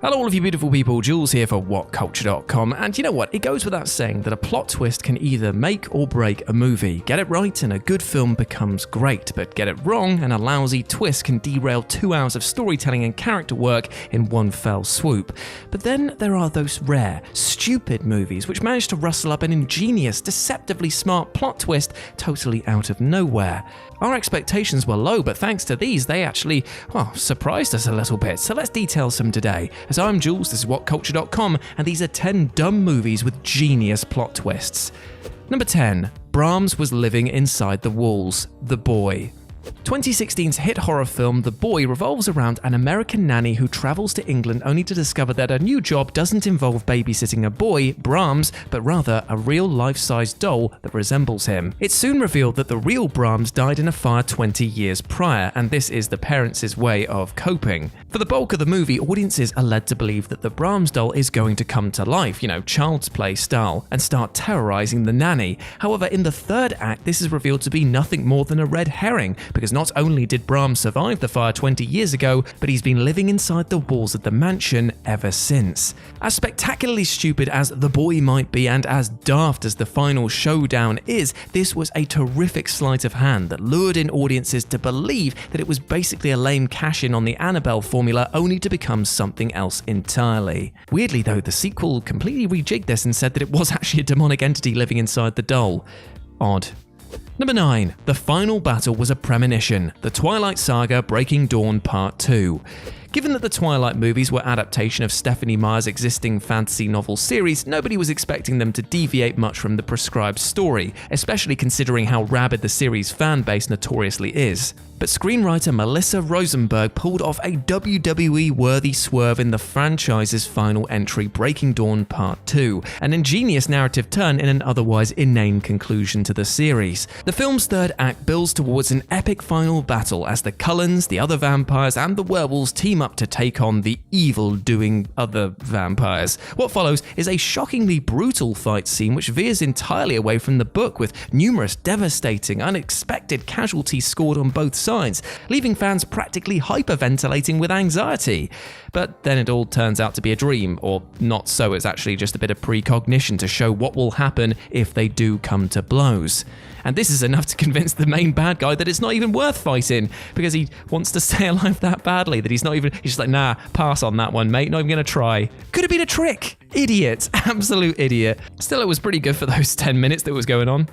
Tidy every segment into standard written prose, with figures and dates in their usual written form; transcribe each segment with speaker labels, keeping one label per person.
Speaker 1: Hello all of you beautiful people, Jules here for Whatculture.com, and you know what, it goes without saying that a plot twist can either make or break a movie. Get it right and a good film becomes great, but get it wrong and a lousy twist can derail 2 hours of storytelling and character work in one fell swoop. But then there are those rare, stupid movies which manage to rustle up an ingenious, deceptively smart plot twist totally out of nowhere. Our expectations were low, but thanks to these, they actually, surprised us a little bit. So let's detail some today. As I'm Jules, this is Whatculture.com, and these are 10 dumb movies with genius plot twists. Number 10. Brahms was living inside the walls. The Boy. 2016's hit horror film The Boy revolves around an American nanny who travels to England only to discover that her new job doesn't involve babysitting a boy, Brahms, but rather a real life-size doll that resembles him. It's soon revealed that the real Brahms died in a fire 20 years prior, and this is the parents' way of coping. For the bulk of the movie, audiences are led to believe that the Brahms doll is going to come to life, child's play style, and start terrorizing the nanny. However, in the third act, this is revealed to be nothing more than a red herring, because not only did Brahms survive the fire 20 years ago, but he's been living inside the walls of the mansion ever since. As spectacularly stupid as The Boy might be and as daft as the final showdown is, this was a terrific sleight of hand that lured in audiences to believe that it was basically a lame cash-in on the Annabelle formula only to become something else entirely. Weirdly though, the sequel completely rejigged this and said that it was actually a demonic entity living inside the doll. Odd. Number 9. The final battle was a premonition. The Twilight Saga Breaking Dawn Part 2. Given that the Twilight movies were adaptation of Stephenie Meyer's existing fantasy novel series, nobody was expecting them to deviate much from the prescribed story, especially considering how rabid the series' fan base notoriously is. But screenwriter Melissa Rosenberg pulled off a WWE-worthy swerve in the franchise's final entry, Breaking Dawn Part 2, an ingenious narrative turn in an otherwise inane conclusion to the series. The film's third act builds towards an epic final battle as the Cullens, the other vampires, and the werewolves team up to take on the evil-doing other vampires. What follows is a shockingly brutal fight scene which veers entirely away from the book, with numerous devastating, unexpected casualties scored on both sides, leaving fans practically hyperventilating with anxiety. But then it all turns out to be a dream, or not so, it's actually just a bit of precognition to show what will happen if they do come to blows. And this is enough to convince the main bad guy that it's not even worth fighting, because he wants to stay alive that badly that he's just like, nah, pass on that one, mate, not even gonna try. Could have been a trick. Idiot. Absolute idiot. Still, it was pretty good for those 10 minutes that was going on.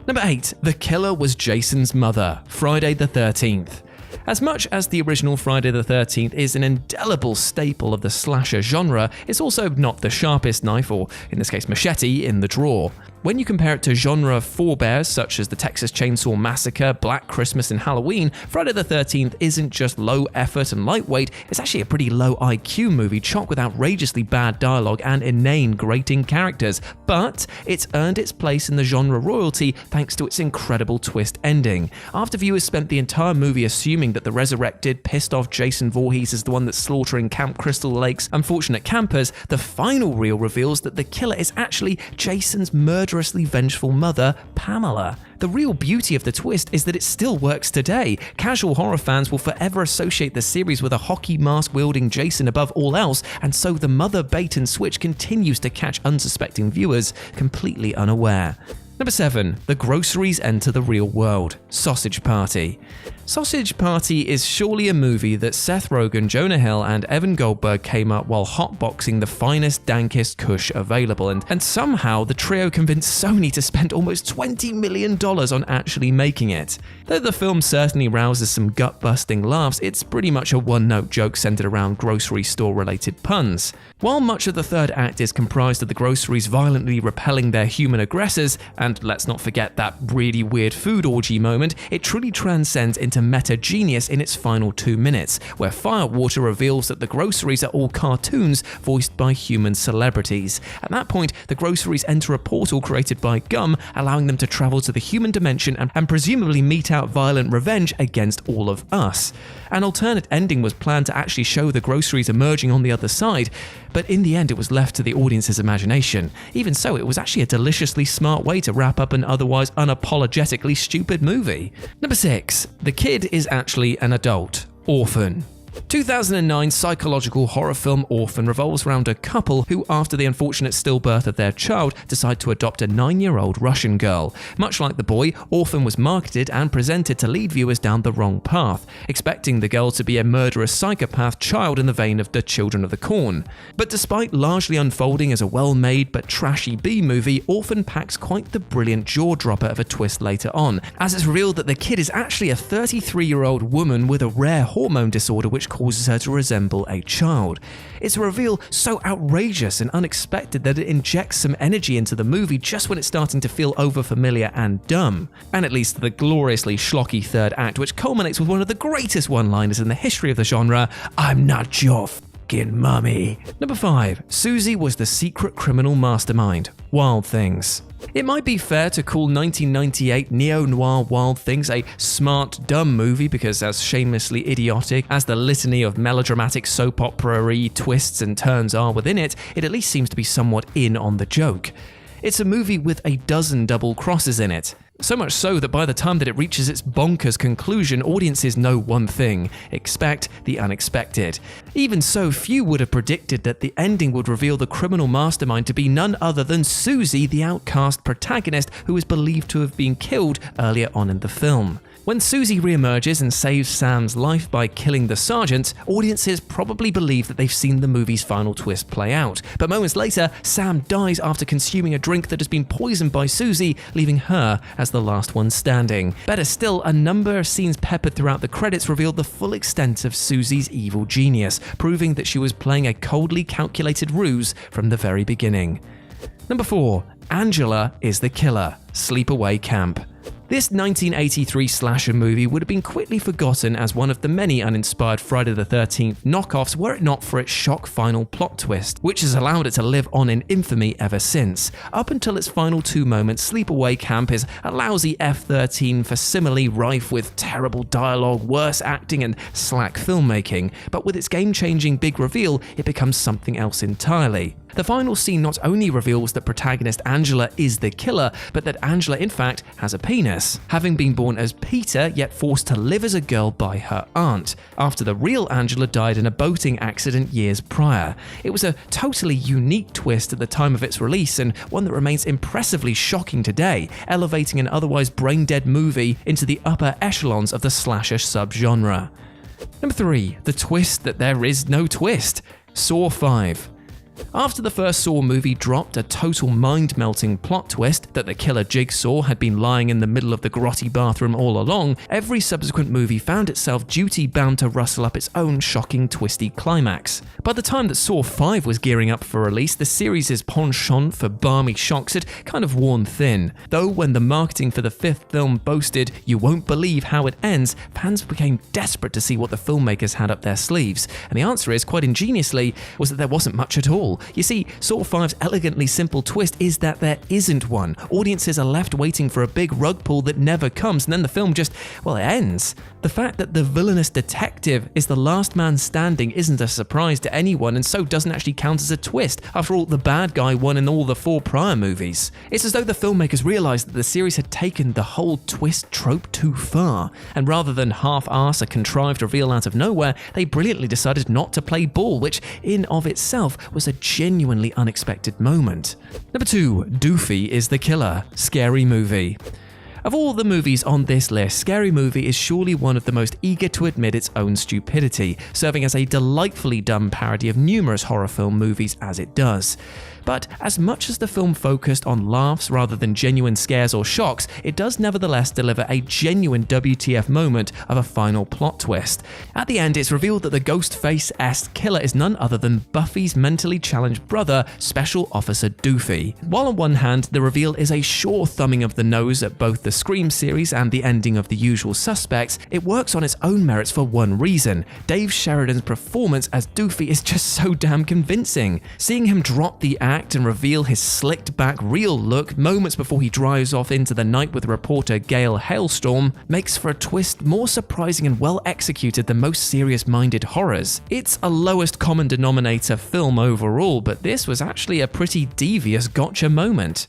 Speaker 1: Number 8. The killer was Jason's mother. Friday the 13th. As much as the original Friday the 13th is an indelible staple of the slasher genre, it's also not the sharpest knife, or in this case machete, in the drawer. When you compare it to genre forebears such as the Texas Chainsaw Massacre, Black Christmas, and Halloween, Friday the 13th isn't just low effort and lightweight, it's actually a pretty low IQ movie chock with outrageously bad dialogue and inane, grating characters. But it's earned its place in the genre royalty thanks to its incredible twist ending. After viewers spent the entire movie assuming that the resurrected, pissed off Jason Voorhees is the one that's slaughtering Camp Crystal Lake's unfortunate campers, the final reel reveals that the killer is actually Jason's murderously vengeful mother, Pamela. The real beauty of the twist is that it still works today. Casual horror fans will forever associate the series with a hockey mask-wielding Jason above all else, and so the mother bait and switch continues to catch unsuspecting viewers completely unaware. Number 7. The groceries enter the real world. Sausage Party. Sausage Party is surely a movie that Seth Rogen, Jonah Hill, and Evan Goldberg came up while hotboxing the finest, dankest kush available, and somehow the trio convinced Sony to spend almost $20 million on actually making it. Though the film certainly rouses some gut-busting laughs, it's pretty much a one-note joke centered around grocery store-related puns. While much of the third act is comprised of the groceries violently repelling their human aggressors, and let's not forget that really weird food orgy moment, it truly transcends into meta genius in its final 2 minutes, where Firewater reveals that the groceries are all cartoons voiced by human celebrities. At that point, the groceries enter a portal created by Gum, allowing them to travel to the human dimension and presumably mete out violent revenge against all of us. An alternate ending was planned to actually show the groceries emerging on the other side, but in the end it was left to the audience's imagination. Even so, it was actually a deliciously smart way to wrap up an otherwise unapologetically stupid movie. Number 6. The kid is actually an adult. Orphan. 2009 psychological horror film Orphan revolves around a couple who, after the unfortunate stillbirth of their child, decide to adopt a 9-year-old Russian girl. Much like the boy, Orphan was marketed and presented to lead viewers down the wrong path, expecting the girl to be a murderous psychopath child in the vein of the Children of the Corn. But despite largely unfolding as a well-made but trashy B-movie, Orphan packs quite the brilliant jaw-dropper of a twist later on, as it's revealed that the kid is actually a 33-year-old woman with a rare hormone disorder which causes her to resemble a child. It's a reveal so outrageous and unexpected that it injects some energy into the movie just when it's starting to feel overfamiliar and dumb. And it leads to the gloriously schlocky third act, which culminates with one of the greatest one-liners in the history of the genre, "I'm not your f***ing mummy." Number 5. Susie was the secret criminal mastermind. Wild Things. It might be fair to call 1998 neo-noir Wild Things a smart, dumb movie because, as shamelessly idiotic as the litany of melodramatic soap opera-y twists and turns are within it, it at least seems to be somewhat in on the joke. It's a movie with a dozen double crosses in it. So much so that by the time that it reaches its bonkers conclusion, audiences know one thing: expect the unexpected. Even so, few would have predicted that the ending would reveal the criminal mastermind to be none other than Susie, the outcast protagonist who is believed to have been killed earlier on in the film. When Susie reemerges and saves Sam's life by killing the sergeant, audiences probably believe that they've seen the movie's final twist play out. But moments later, Sam dies after consuming a drink that has been poisoned by Susie, leaving her as the last one standing. Better still, a number of scenes peppered throughout the credits revealed the full extent of Susie's evil genius, proving that she was playing a coldly calculated ruse from the very beginning. Number 4. Angela is the killer. Sleepaway Camp. This 1983 slasher movie would have been quickly forgotten as one of the many uninspired Friday the 13th knockoffs were it not for its shock final plot twist, which has allowed it to live on in infamy ever since. Up until its final 2 moments, Sleepaway Camp is a lousy F-13 facsimile rife with terrible dialogue, worse acting and slack filmmaking, but with its game-changing big reveal, it becomes something else entirely. The final scene not only reveals that protagonist Angela is the killer, but that Angela in fact has a penis, having been born as Peter yet forced to live as a girl by her aunt, after the real Angela died in a boating accident years prior. It was a totally unique twist at the time of its release, and one that remains impressively shocking today, elevating an otherwise brain-dead movie into the upper echelons of the slasher subgenre. Number 3. The twist that there is no twist. Saw 5. After the first Saw movie dropped a total mind-melting plot twist that the killer Jigsaw had been lying in the middle of the grotty bathroom all along, every subsequent movie found itself duty-bound to rustle up its own shocking, twisty climax. By the time that Saw 5 was gearing up for release, the series' penchant for balmy shocks had kind of worn thin. Though when the marketing for the 5th film boasted, "You won't believe how it ends," fans became desperate to see what the filmmakers had up their sleeves. And the answer is, quite ingeniously, was that there wasn't much at all. You see, Saw 5's elegantly simple twist is that there isn't one. Audiences are left waiting for a big rug pull that never comes, and then the film just, well, it ends. The fact that the villainous detective is the last man standing isn't a surprise to anyone, and so doesn't actually count as a twist. After all, the bad guy won in all the 4 prior movies. It's as though the filmmakers realized that the series had taken the whole twist trope too far, and rather than half-arse a contrived reveal out of nowhere, they brilliantly decided not to play ball, which in of itself was a genuinely unexpected moment. Number 2. Doofy is the killer. Scary Movie. Of all the movies on this list, Scary Movie is surely one of the most eager to admit its own stupidity, serving as a delightfully dumb parody of numerous horror film movies as it does. But as much as the film focused on laughs rather than genuine scares or shocks, it does nevertheless deliver a genuine WTF moment of a final plot twist. At the end, it's revealed that the Ghostface-esque killer is none other than Buffy's mentally challenged brother, Special Officer Doofy. While on one hand, the reveal is a sure thumbing of the nose at both the Scream series and the ending of The Usual Suspects, it works on its own merits for one reason. Dave Sheridan's performance as Doofy is just so damn convincing. Seeing him drop the act and reveal his slicked back real look moments before he drives off into the night with reporter Gail Hailstorm makes for a twist more surprising and well executed than most serious-minded horrors. It's a lowest common denominator film overall, but this was actually a pretty devious gotcha moment.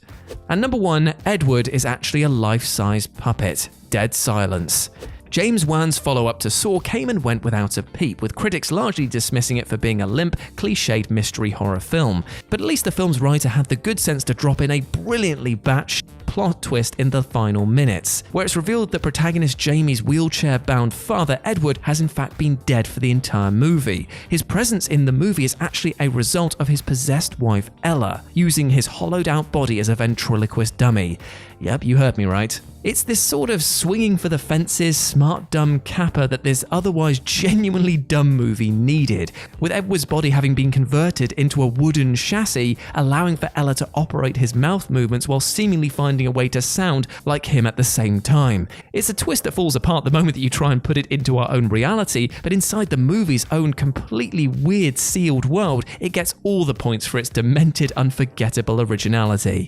Speaker 1: And number 1, Edward is actually a life-size puppet. Dead Silence. James Wan's follow-up to Saw came and went without a peep, with critics largely dismissing it for being a limp, cliched mystery horror film. But at least the film's writer had the good sense to drop in a brilliantly batshit plot twist in the final minutes, where it's revealed that protagonist Jamie's wheelchair-bound father, Edward, has in fact been dead for the entire movie. His presence in the movie is actually a result of his possessed wife, Ella, using his hollowed-out body as a ventriloquist dummy. Yep, you heard me right. It's this sort of swinging for the fences, smart dumb capper that this otherwise genuinely dumb movie needed, with Edward's body having been converted into a wooden chassis, allowing for Ella to operate his mouth movements while seemingly finding a way to sound like him at the same time. It's a twist that falls apart the moment that you try and put it into our own reality, but inside the movie's own completely weird sealed world, it gets all the points for its demented, unforgettable originality.